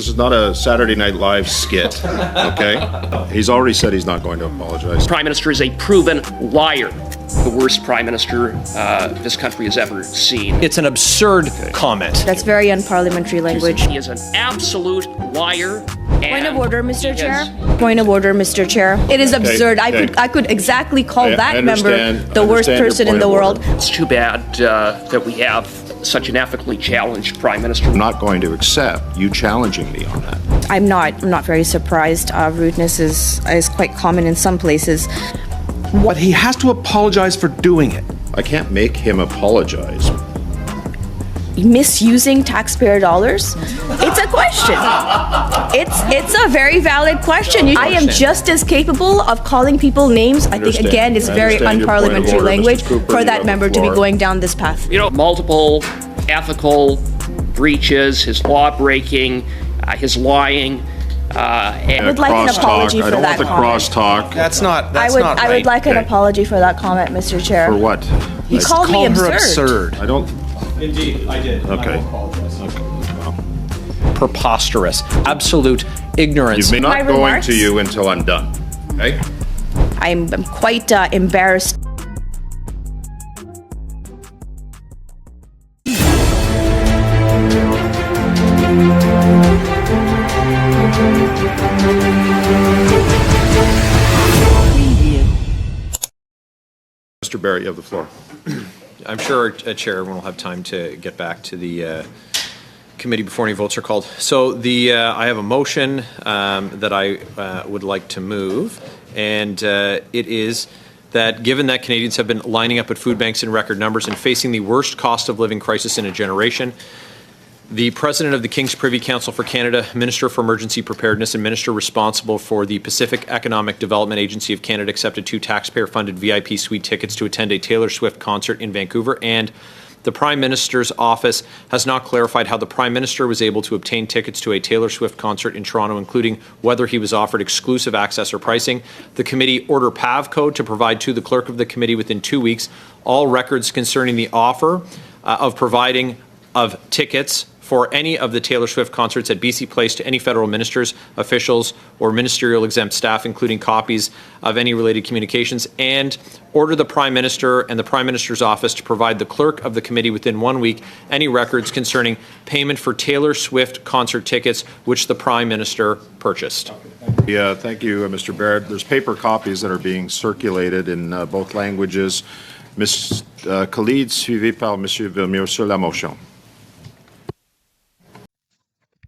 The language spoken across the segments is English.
This is not a Saturday Night Live skit, okay? He's already said he's not going to apologize. Prime Minister is a proven liar. The worst Prime Minister this country has ever seen. It's an absurd comment. That's very unparliamentary language. He is an absolute liar. Point of order, Mr. Chair. Point of order, Mr. Chair. It is absurd. okay. I could exactly call that member the worst person in the world. It's too bad that we have such an ethically challenged Prime Minister. I'm not going to accept you challenging me on that. I'm not very surprised. Rudeness is quite common in some places. But he has to apologize for doing it. I can't make him apologize. Misusing taxpayer dollars? It's a question. It's a very valid question. I am just as capable of calling people names. I think, again, it's very unparliamentary language for that member to be going down this path. You know, multiple ethical breaches, his law breaking, his lying. I would like an apology for that comment. I don't want the crosstalk. That's not I would like an apology for that comment, Mr. Chair. For what? You called me absurd. I don't... Indeed, I did. Okay. I apologize. Okay. Well, Preposterous. Absolute ignorance. you've been not My going remarks? to you until I'm done, okay? I'm quite embarrassed. Mr. Barrett, you have the floor. I'm sure, Chair, everyone will have time to get back to the committee before any votes are called. So I have a motion that I would like to move, and it is that given that Canadians have been lining up at food banks in record numbers and facing the worst cost of living crisis in a generation, the President of the King's Privy Council for Canada, Minister for Emergency Preparedness, and Minister responsible for the Pacific Economic Development Agency of Canada accepted 2 taxpayer-funded VIP suite tickets to attend a Taylor Swift concert in Vancouver, and the Prime Minister's office has not clarified how the Prime Minister was able to obtain tickets to a Taylor Swift concert in Toronto, including whether he was offered exclusive access or pricing. The committee order PAVCO to provide to the clerk of the committee within 2 weeks all records concerning the offer of providing of tickets for any of the Taylor Swift concerts at BC Place to any federal ministers, officials, or ministerial exempt staff, including copies of any related communications, and order the Prime Minister and the Prime Minister's office to provide the clerk of the committee within 1 week any records concerning payment for Taylor Swift concert tickets which the Prime Minister purchased. Yeah, thank you, Mr. Barrett. There's paper copies that are being circulated in both languages. Ms. Khalid, suivi par Monsieur Villemure sur la motion.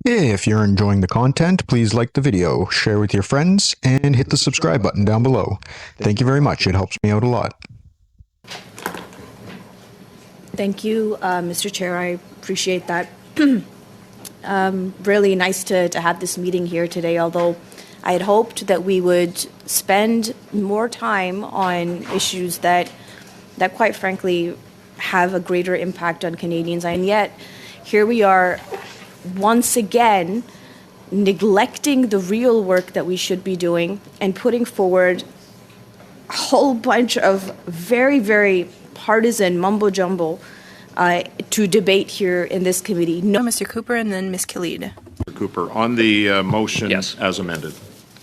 If you're enjoying the content, please like the video, share with your friends, and hit the subscribe button down below. Thank you very much. It helps me out a lot. Thank you, Mr. Chair. I appreciate that. Really nice to have this meeting here today, although I had hoped that we would spend more time on issues that quite frankly have a greater impact on Canadians. And yet, here we are once again neglecting the real work that we should be doing and putting forward a whole bunch of very, very partisan mumbo-jumbo to debate here in this committee. No, Mr. Cooper and then Ms. Khalid. Mr. Cooper, on the motion Yes. as amended.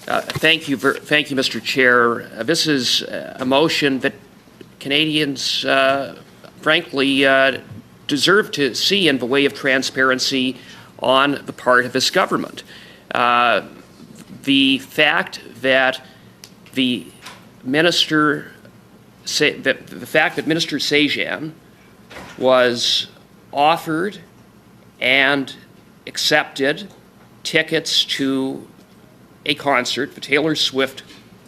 Thank you, Mr. Chair. This is a motion that Canadians, frankly, deserve to see in the way of transparency on the part of this government. The fact that Minister Sajjan was offered and accepted tickets to a concert, the Taylor Swift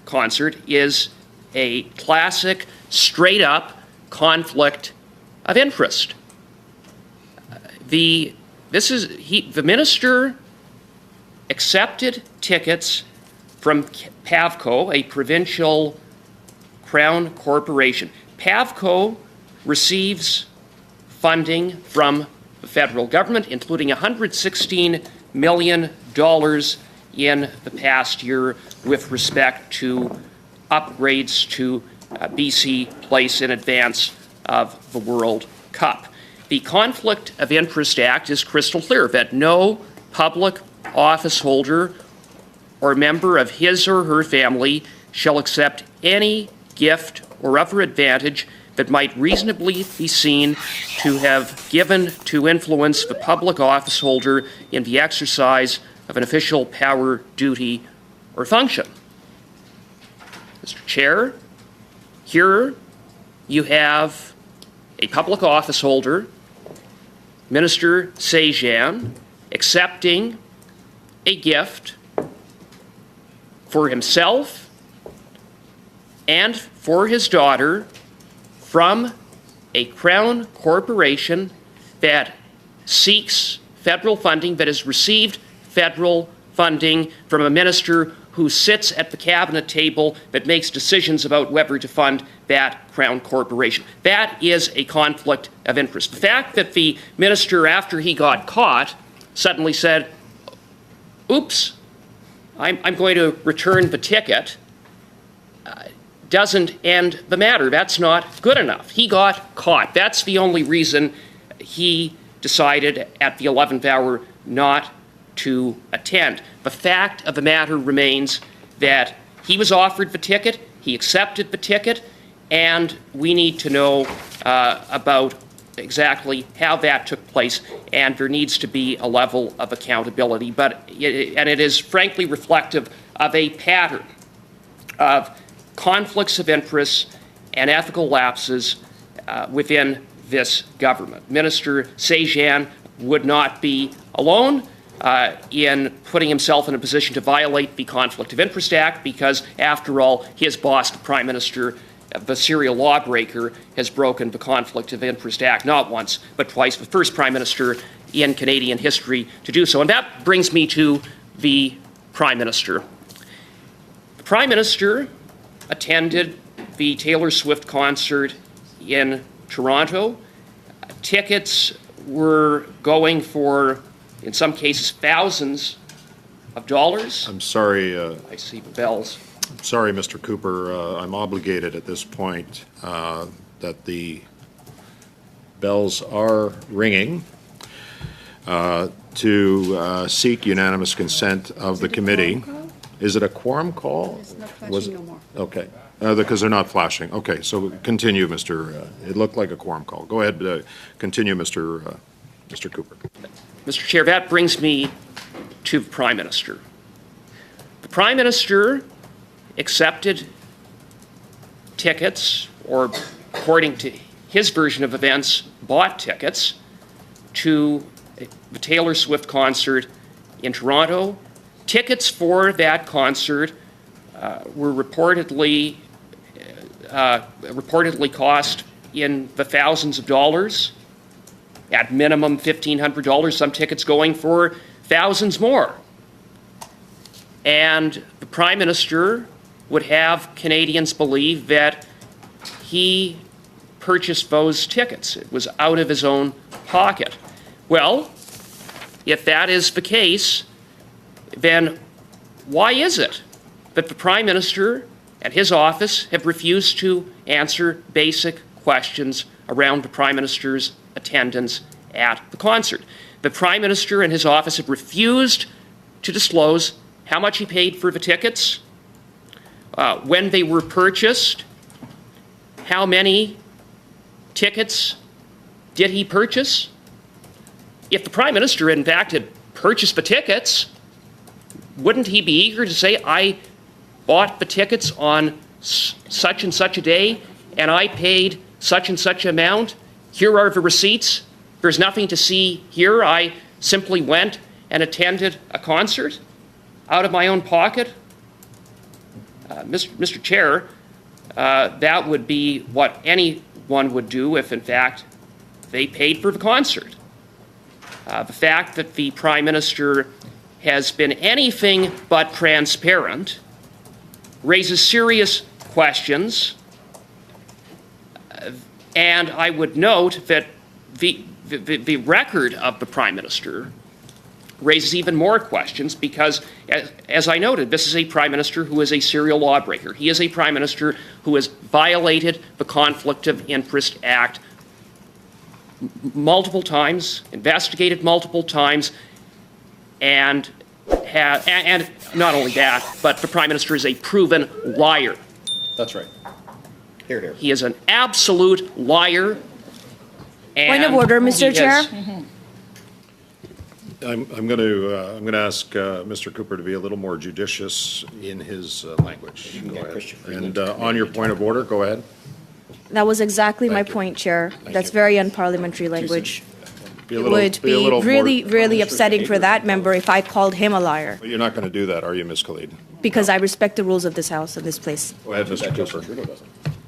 concert, is a classic, straight-up conflict of interest. The minister accepted tickets from PAVCO, a provincial crown corporation. PAVCO receives funding from the federal government, including $116 million in the past year with respect to upgrades to BC Place in advance of the World Cup. The Conflict of Interest Act is crystal clear that no public office holder or member of his or her family shall accept any gift or other advantage that might reasonably be seen to have given to influence the public office holder in the exercise of an official power, duty, or function. Mr. Chair, here you have a public office holder, Minister Sajjan, accepting a gift for himself and for his daughter from a Crown corporation that seeks federal funding, that has received federal funding from a minister who sits at the cabinet table that makes decisions about whether to fund that Crown corporation. That is a conflict of interest. The fact that the minister, after he got caught, suddenly said, oops, I'm going to return the ticket, doesn't end the matter. That's not good enough. He got caught. That's the only reason he decided at the 11th hour not to attend. The fact of the matter remains that he was offered the ticket, he accepted the ticket, and we need to know about exactly how that took place, and there needs to be a level of accountability. And it is frankly reflective of a pattern of conflicts of interest and ethical lapses within this government. Minister Sajjan would not be alone in putting himself in a position to violate the Conflict of Interest Act because, after all, his boss, the Prime Minister, the serial lawbreaker, has broken the Conflict of Interest Act not once but twice, the first Prime Minister in Canadian history to do so. And that brings me to the Prime Minister. The Prime Minister attended the Taylor Swift concert in Toronto. Tickets were going for, in some cases, thousands of dollars. I'm sorry. I see the bells. Sorry, Mr. Cooper. I'm obligated at this point that the bells are ringing to seek unanimous consent of the committee. Is it a quorum call? It's not flashing no more. Okay, because they're not flashing. Okay, so continue, Mr. It looked like a quorum call. Go ahead, continue, Mr. Cooper. Mr. Chair, that brings me to the Prime Minister. The Prime Minister accepted tickets, or according to his version of events, bought tickets to the Taylor Swift concert in Toronto. Tickets for that concert were reportedly cost in the thousands of dollars, at minimum $1,500, some tickets going for thousands more. And the Prime Minister would have Canadians believe that he purchased those tickets. It was out of his own pocket. Well, if that is the case, then why is it that the Prime Minister and his office have refused to answer basic questions around the Prime Minister's attendance at the concert? The Prime Minister and his office have refused to disclose how much he paid for the tickets, when they were purchased, how many tickets did he purchase. If the Prime Minister, in fact, had purchased the tickets, wouldn't he be eager to say, I bought the tickets on such and such a day, and I paid such and such amount? Here are the receipts. There's nothing to see here. I simply went and attended a concert out of my own pocket. Mr. Chair, that would be what anyone would do if, in fact, they paid for the concert. The fact that the Prime Minister has been anything but transparent raises serious questions, and I would note that the record of the Prime Minister raises even more questions because, as I noted, this is a Prime Minister who is a serial lawbreaker. He is a Prime Minister who has violated the Conflict of Interest Act multiple times, investigated multiple times, and and not only that, but the Prime Minister is a proven liar. That's right. Here. He is an absolute liar. Point of order, Mr. Chair. I'm going to ask Mr. Cooper to be a little more judicious in his language. Go ahead. And on your point of order, go ahead. That was exactly my Thank you. point, Chair. That's you. very unparliamentary language. Be a It little- would be a be little really, more- really upsetting for that member if I called him a liar, You're not going to do that, are you, Ms. Khalid? because I respect the rules of this House and this place. Go ahead, Mr. Cooper.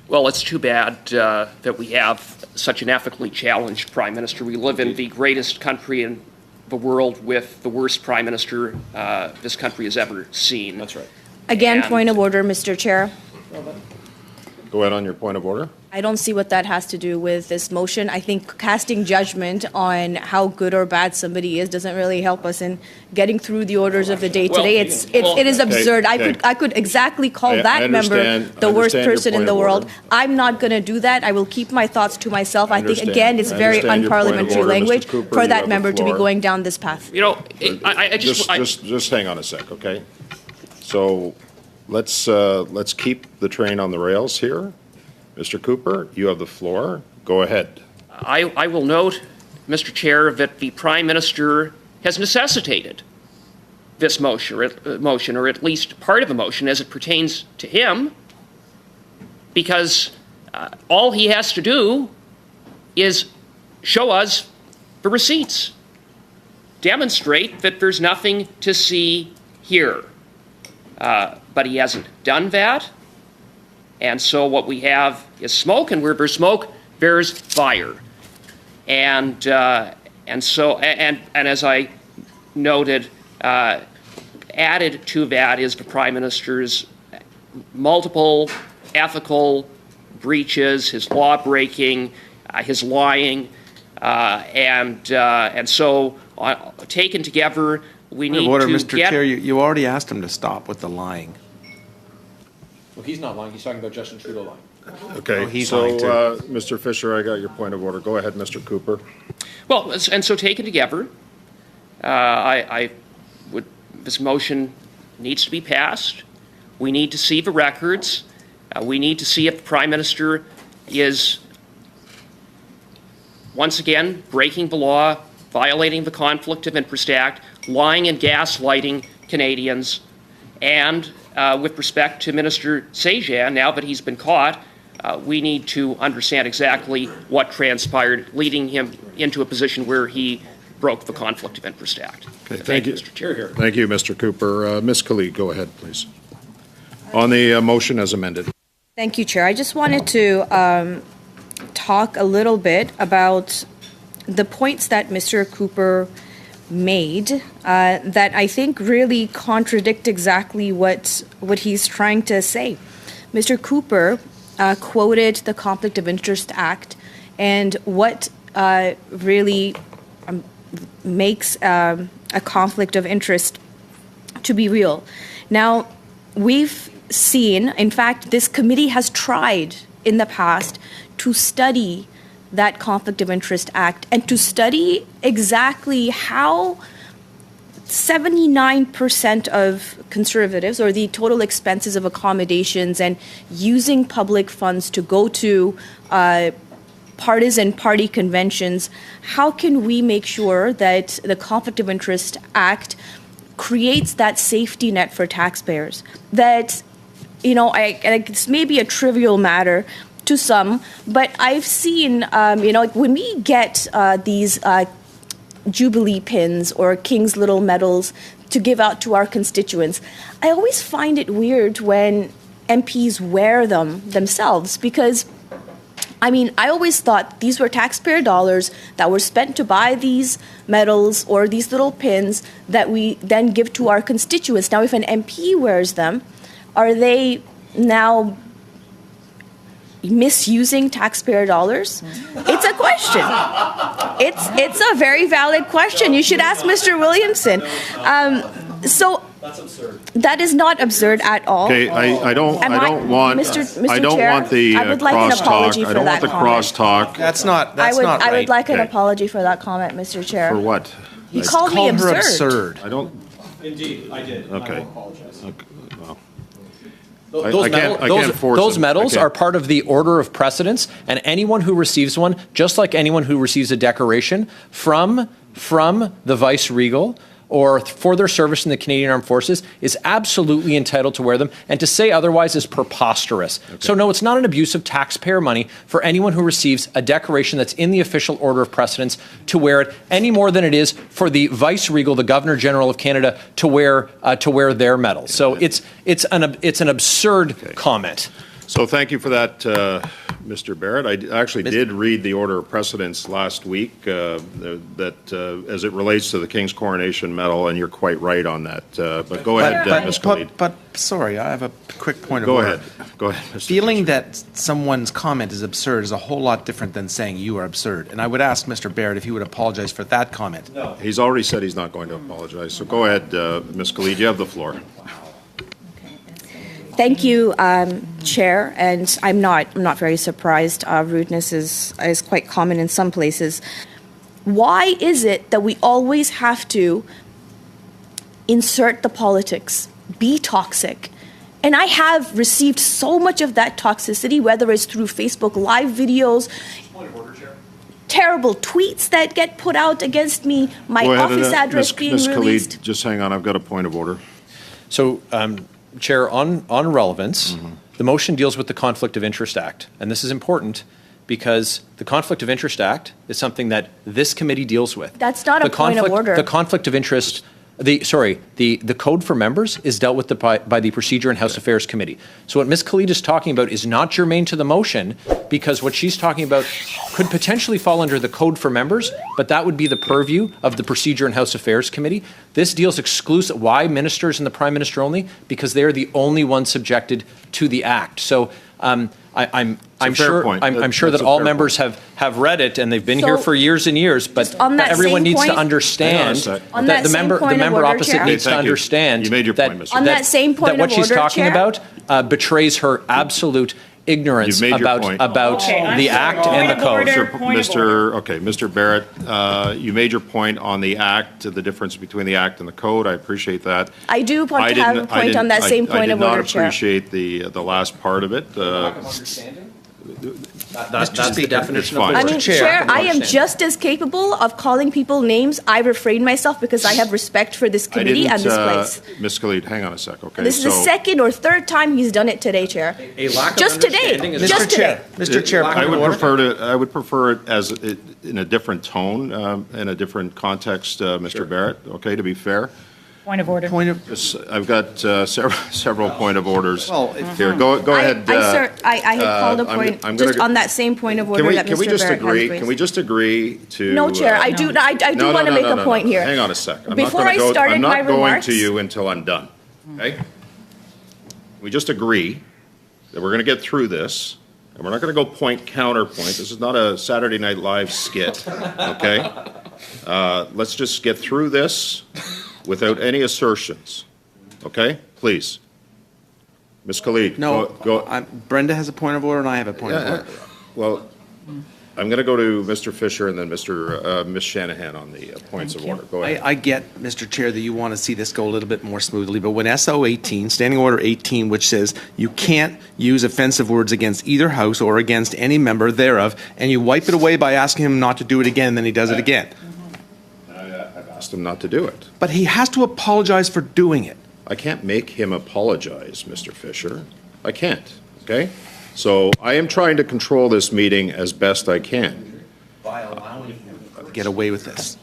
Well, it's too bad that we have such an ethically challenged Prime Minister. We live in the greatest country in the world with the worst Prime Minister this country has ever seen. That's right. Again, And- point of order, Mr. Chair. Go ahead on your point of order. I don't see what that has to do with this motion. I think casting judgment on how good or bad somebody is doesn't really help us in getting through the orders of the day Well, today. well, It is absurd. okay. I could exactly call I that member understand- the I worst understand your person in point the of world. order. I'm not going to do that. I will keep my thoughts to myself. I think, understand. again, it's I very understand your point of unparliamentary order, Mr. language Cooper. for You that have the member to be floor. going down this path. You know, I just Just hang on a sec, okay? So let's keep the train on the rails here. Mr. Cooper, you have the floor. Go ahead. I will note, Mr. Chair, that the Prime Minister has necessitated this motion, or at least part of the motion as it pertains to him, because all he has to do is show us the receipts, demonstrate that there's nothing to see here. But he hasn't done that. And so what we have is smoke, and where there's smoke, there's fire. And as I noted, added to that is the Prime Minister's multiple ethical breaches, his law breaking, his lying, and so taken together, we need Order, to Mr. get. Chair, you already asked him to stop with the lying. Well, he's not lying. He's talking about Justin Trudeau lying. Okay, Oh, he's so, lying too. Mr. Fisher, I got your point of order. Go ahead, Mr. Cooper. Well, and so taken together, this motion needs to be passed. We need to see the records. We need to see if the Prime Minister is, once again, breaking the law, violating the Conflict of Interest Act, lying and gaslighting Canadians, and with respect to Minister Sajjan, now that he's been caught, we need to understand exactly what transpired, leading him into a position where he broke the Conflict of Interest Act. Okay, thank you. Mr. Chair. Thank you, Mr. Cooper. Ms. Khalid, go ahead, please. On the motion as amended. Thank you, Chair. I just wanted to talk a little bit about the points that Mr. Cooper made that I think really contradict exactly what he's trying to say. Mr. Cooper quoted the Conflict of Interest Act and what really makes a conflict of interest to be real. Now, we've seen, in fact, this committee has tried in the past to study that Conflict of Interest Act and to study exactly how 79% of Conservatives, or the total expenses of accommodations and using public funds to go to partisan party conventions, how can we make sure that the Conflict of Interest Act creates that safety net for taxpayers? That, it's maybe a trivial matter to some, but I've seen, when we get these Jubilee pins or King's Little medals to give out to our constituents, I always find it weird when MPs wear them themselves because, I always thought these were taxpayer dollars that were spent to buy these medals or these little pins that we then give to our constituents. Now, if an MP wears them, are they now misusing taxpayer dollars? It's a question. It's a very valid question. You should ask Mr. Williamson. That's absurd. That is not absurd at all. Okay, I don't want Mr. I don't Chair, want the I would like an crosstalk. apology I for don't want that the comment. crosstalk. That's not right. I would like an Okay. apology for that comment, Mr. Chair. For what? You called me Called her absurd. absurd. I don't. Indeed, I did. Okay. I apologize. Okay, well, Those, I can't force those them. medals I can't. are part of the order of precedence, and anyone who receives one, just like anyone who receives a decoration from the Vice Regal or for their service in the Canadian Armed Forces, is absolutely entitled to wear them, and to say otherwise is preposterous. Okay. So no, it's not an abuse of taxpayer money for anyone who receives a decoration that's in the official order of precedence to wear it, any more than it is for the Vice Regal, the Governor General of Canada, to wear their medal. So it's an absurd comment. So thank you for that, Mr. Barrett. I actually did read the order of precedence last week as it relates to the King's Coronation Medal, and you're quite right on that. But go ahead, Ms. Khalid. But, sorry, I have a quick point of order. Go ahead, Mr. Feeling that someone's comment is absurd is a whole lot different than saying you are absurd. And I would ask Mr. Barrett if he would apologize for that comment. No. He's already said he's not going to apologize. So go ahead, Ms. Khalid. You have the floor. Thank you, Chair, and I'm not very surprised. Rudeness is quite common in some places. Why is it that we always have to insert the politics, be toxic? And I have received so much of that toxicity, whether it's through Facebook Live videos, terrible tweets that get put out against me, my office address being Ms. released. Khalid, just hang on. I've got a point of order. So, Chair, on relevance, the motion deals with the Conflict of Interest Act. And this is important because the Conflict of Interest Act is something that this committee deals with. That's not a point of order. The conflict of interest, the code for members is dealt with by the Procedure and House Affairs Committee. So what Ms. Khalid is talking about is not germane to the motion, because what she's talking about could potentially fall under the code for members, but that would be the purview of the Procedure and House Affairs Committee. This deals exclusive. Why ministers and the Prime Minister only? Because they are the only ones subjected to the Act. So I'm sure that all members have read it, and they've been here for years and years. But everyone needs to understand that the member opposite needs to understand that what she's talking about betrays her absolute ignorance about the Act and the code. Mr. Barrett, you made your point on the Act, the difference between the Act and the code. I appreciate that. I do want to have a point on that same point of order, Chair. I did not appreciate the last part of it. That's the definition of I mean, Chair, I am just as capable of calling people names. I refrain myself because I have respect for this committee and this place. Ms. Khalid, hang on a sec, okay? This is the second or third time he's done it today, Chair. A lack of just today. understanding is Just today. Mr. Chair, I would prefer it as in a different tone, in a different context, Mr. Barrett. Okay, to be fair. Point of order. I've got several point of orders here. Go ahead. I had called a point just on that same point of order that Mr. Barrett has raised. Can we just agree to? No, Chair. I do want to make a point here. Hang on a sec. I'm not going to you until I'm done. Okay. We just agree that we're going to get through this, and we're not going to go point counterpoint. This is not a Saturday Night Live skit. Okay. Let's just get through this without any assertions. Okay? Please. Ms. Khalid. No, go. Brenda has a point of order and I have a point of order. Well, I'm going to go to Mr. Fisher and then Ms. Shanahan on the points of order. Go ahead. I get, Mr. Chair, that you want to see this go a little bit more smoothly, but when SO 18, Standing Order 18, which says you can't use offensive words against either House or against any member thereof, and you wipe it away by asking him not to do it again, then he does it again. I've asked him not to do it. But he has to apologize for doing it. I can't make him apologize, Mr. Fisher. I can't, okay? So I am trying to control this meeting as best I can. By allowing him to get away with this.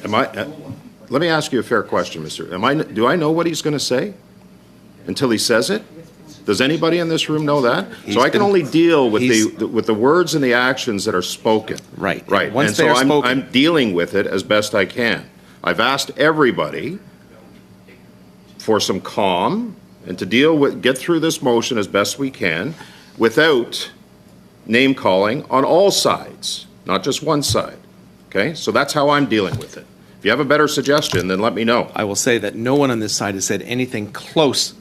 Let me ask you a fair question, Mr. Do I know what he's going to say until he says it? Does anybody in this room know that? So I can only deal with the words and the actions that are spoken. Right. And so I'm dealing with it as best I can. I've asked everybody for some calm and to get through this motion as best we can without name calling on all sides, not just one side. Okay? So that's how I'm dealing with it. If you have a better suggestion, then let me know. I will say that no one on this side has said anything close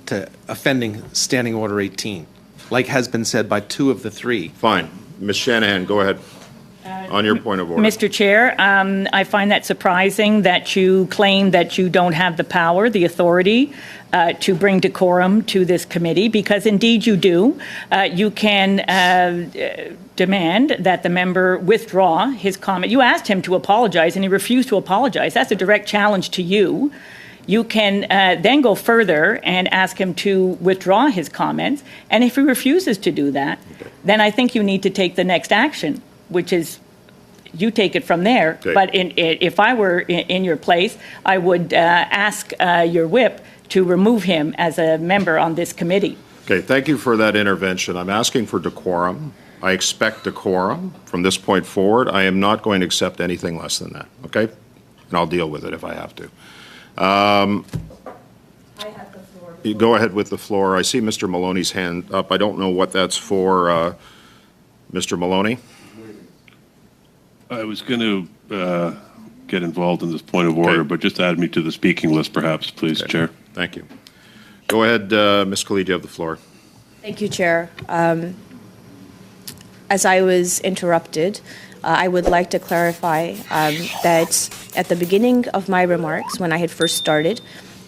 to offending Standing Order 18, like has been said by two of the three. Fine. Ms. Shanahan, go ahead. On your point of order. Mr. Chair, I find that surprising that you claim that you don't have the power, the authority to bring decorum to this committee, because indeed you do. You can demand that the member withdraw his comment. You asked him to apologize and he refused to apologize. That's a direct challenge to you. You can then go further and ask him to withdraw his comments. And if he refuses to do that, then I think you need to take the next action, which is you take it from there. Okay. But if I were in your place, I would ask your whip to remove him as a member on this committee. Okay, thank you for that intervention. I'm asking for decorum. I expect decorum from this point forward. I am not going to accept anything less than that, okay? And I'll deal with it if I have to. I have the floor. You go ahead with the floor. I see Mr. Maloney's hand up. I don't know what that's for. Mr. Maloney? I was going to get involved in this point of order, but just add me to the speaking list, perhaps, please, Chair. Thank you. Go ahead, Ms. Khalid, you have the floor. Thank you, Chair. As I was interrupted, I would like to clarify that at the beginning of my remarks, when I had first started,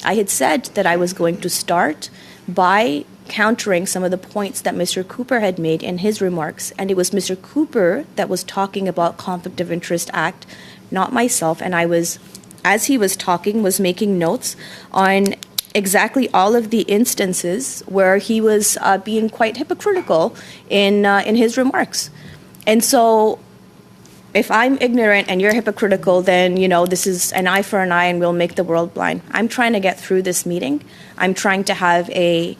I had said that I was going to start by countering some of the points that Mr. Cooper had made in his remarks. And it was Mr. Cooper that was talking about Conflict of Interest Act, not myself. And I was, as he was talking, was making notes on exactly all of the instances where he was being quite hypocritical in his remarks. And so if I'm ignorant and you're hypocritical, then, you know, this is an eye for an eye and we'll make the world blind. I'm trying to get through this meeting. I'm trying to have a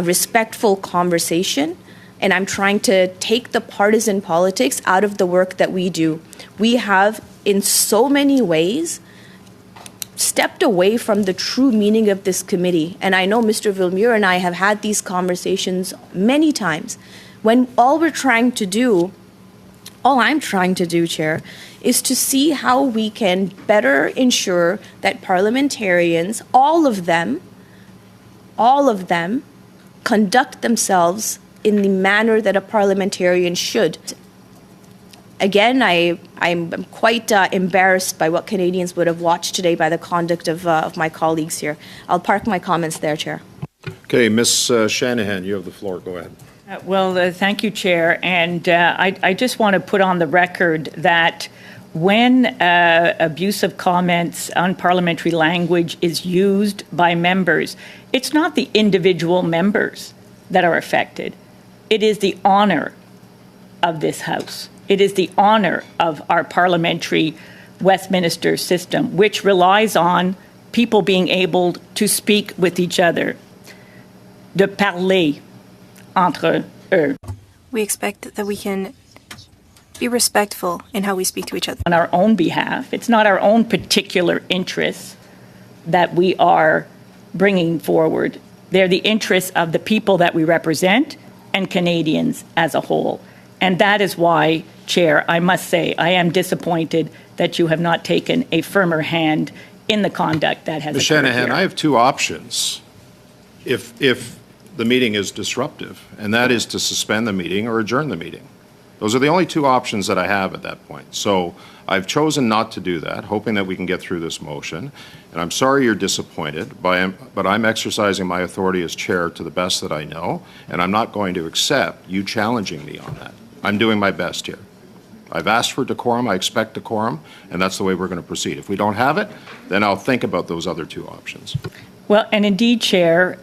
respectful conversation, and I'm trying to take the partisan politics out of the work that we do. We have, in so many ways, stepped away from the true meaning of this committee. And I know Mr. Villemure and I have had these conversations many times, when all I'm trying to do, Chair, is to see how we can better ensure that parliamentarians, all of them, conduct themselves in the manner that a parliamentarian should. Again, I'm quite embarrassed by what Canadians would have watched today by the conduct of my colleagues here. I'll park my comments there, Chair. Okay, Ms. Shanahan, you have the floor. Go ahead. Thank you, Chair. And I just want to put on the record that when abusive comments, unparliamentary language is used by members, it's not the individual members that are affected. It is the honor of this House. It is the honor of our parliamentary Westminster system, which relies on people being able to speak with each other, de parler entre eux. We expect that we can be respectful in how we speak to each other. On our own behalf. It's not our own particular interests that we are bringing forward. They're the interests of the people that we represent and Canadians as a whole. And that is why, Chair, I must say, I am disappointed that you have not taken a firmer hand in the conduct that has Ms. occurred Shanahan, here. I have two options if the meeting is disruptive, and that is to suspend the meeting or adjourn the meeting. Those are the only two options that I have at that point. So I've chosen not to do that, hoping that we can get through this motion. And I'm sorry you're disappointed, but I'm exercising my authority as chair to the best that I know, and I'm not going to accept you challenging me on that. I'm doing my best here. I've asked for decorum, I expect decorum, and that's the way we're going to proceed. If we don't have it, then I'll think about those other two options. Well, and indeed, Chair,